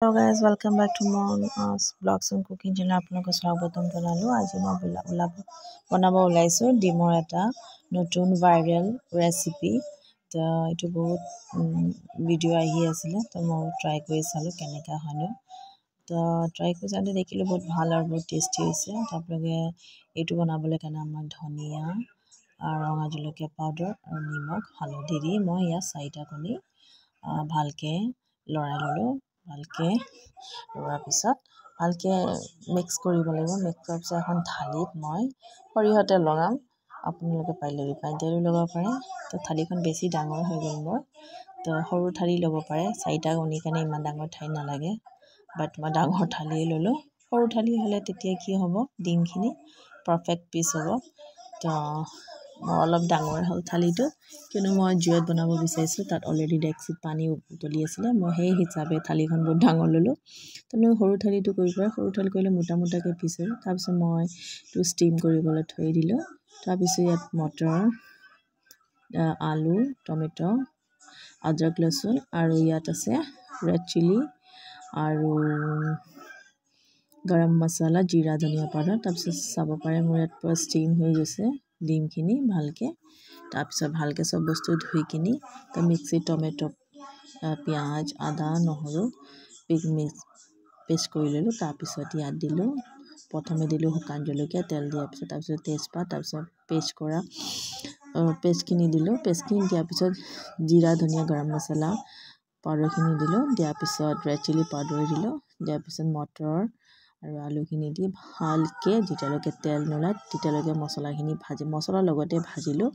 Hello guys, welcome back to Mon Vlogs and Cooking channel. আপোনালোকক স্বাগতম জনালো। আজি মই বনাব ওলাইছো ডিমৰ এটা নতুন ভাইৰেল ৰেচিপি। তো এইটো বহুত ভিডিও আহি আছিলে, তো মই ট্ৰাই কৰি চালো কেনেকা হয়নো। তো ট্ৰাই কৰি চাওঁতে দেখিলো বহুত ভাল আৰু বহুত টেষ্টি হৈছে। তো আপোনালোকে এইটো বনাবলৈ কাৰণে আমাক ধনিয়া আৰু ৰঙা জলকীয়া পাউডাৰ আৰু নিমখ হালধি দি মই ইয়াত 4টা কণী ভালকে লৰাই ললো। ভালকে লৰাৰ পিছত ভালকে মিক্স কৰিব লাগিব। মিক্স কৰাৰ পিছত এখন থালিত মই সৰিয়হ তেল লগাম। আপোনালোকে পাৰিলে ৰিফাইন তেলো লগাব পাৰে। তো থালিখন বেছি ডাঙৰ হৈ গ'ল মোৰ, তো সৰু থালি ল'ব পাৰে। 4টা কণীৰ কাৰণে ইমান ডাঙৰ ঠাই নালাগে, বাট মই ডাঙৰ থালিয়ে ল'লোঁ। সৰু থালি হ'লে তেতিয়া কি হ'ব, ডিমখিনি পাৰফেক্ট পিচ হ'ব। তো মই অলপ ডাঙৰ হ'ল থালিটো, কিয়নো মই জুইত বনাব বিচাৰিছিলোঁ। তাত অলৰেডি ডেক্সিত পানী উতলি আছিলে। মই সেই হিচাপে থালিখন বহুত ডাঙৰ ল'লোঁ। তো মই সৰু থালিটো কৰিব পাৰে। সৰু থালি কৰিলে মোটাকৈ পিচ হ'ল। তাৰপিছত মই এইটো ষ্টিম কৰিবলৈ থৈ দিলোঁ। তাৰপিছত ইয়াত মটৰ, আলু, টমেটো, আদৰক লচুন আৰু ইয়াত আছে ৰেড চিলি আৰু গৰম মছলা, জিৰা, ধনিয়া পাউডাৰ। তাৰপিছত চাব পাৰে মোৰ ইয়াত পুৰা ষ্টিম হৈ গৈছে ডিমখিনি ভালকে। তাৰপিছত ভালকে চব বস্তু ধুই কিনি তো মিক্সিত টমেটো, পিঁয়াজ, আদা, নহৰু পেষ্ট কৰি ল'লোঁ। তাৰপিছত ইয়াত দিলোঁ, প্ৰথমে দিলোঁ শুকান জলকীয়া, তেল দিয়াৰ পিছত তাৰপিছত তেজপাত, তাৰপিছত পেষ্টখিনি দিলোঁ। পেষ্টখিনি দিয়াৰ পিছত জিৰা, ধনিয়া, গৰম মছলা পাউডাৰখিনি দিলোঁ। দিয়াৰ পিছত ৰেড চিলি পাউডাৰ দিলোঁ। দিয়াৰ পিছত মটৰ আৰু আলুখিনি দি ভালকৈ যেতিয়ালৈকে তেল নোলায় তেতিয়ালৈকে মছলাৰ লগতে ভাজিলোঁ।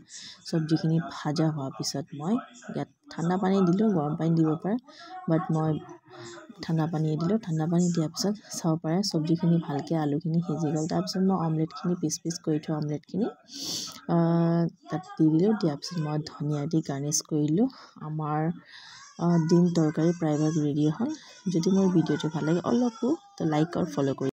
চব্জিখিনি ভাজা হোৱাৰ পিছত মই ইয়াত ঠাণ্ডা পানী দিলোঁ। গৰম পানী দিব পাৰে, বাট মই ঠাণ্ডা পানীয়ে দিলোঁ। ঠাণ্ডা পানী দিয়াৰ পিছত চাব পাৰে চব্জিখিনি ভালকৈ আলুখিনি সিজি গ'ল। তাৰপিছত মই অমলেটখিনি পিচ কৰি থোৱা অমলেটখিনি তাত দি দিলোঁ। দিয়াৰ পিছত মই ধনিয়া দি গাৰ্নিছ কৰিলোঁ। আমাৰ ডিম তৰকাৰী প্ৰায়ভাগ ৰেডি হ'ল। যদি মোৰ ভিডিঅ'টো ভাল লাগে অলপো লাইক আৰু ফ'ল' কৰি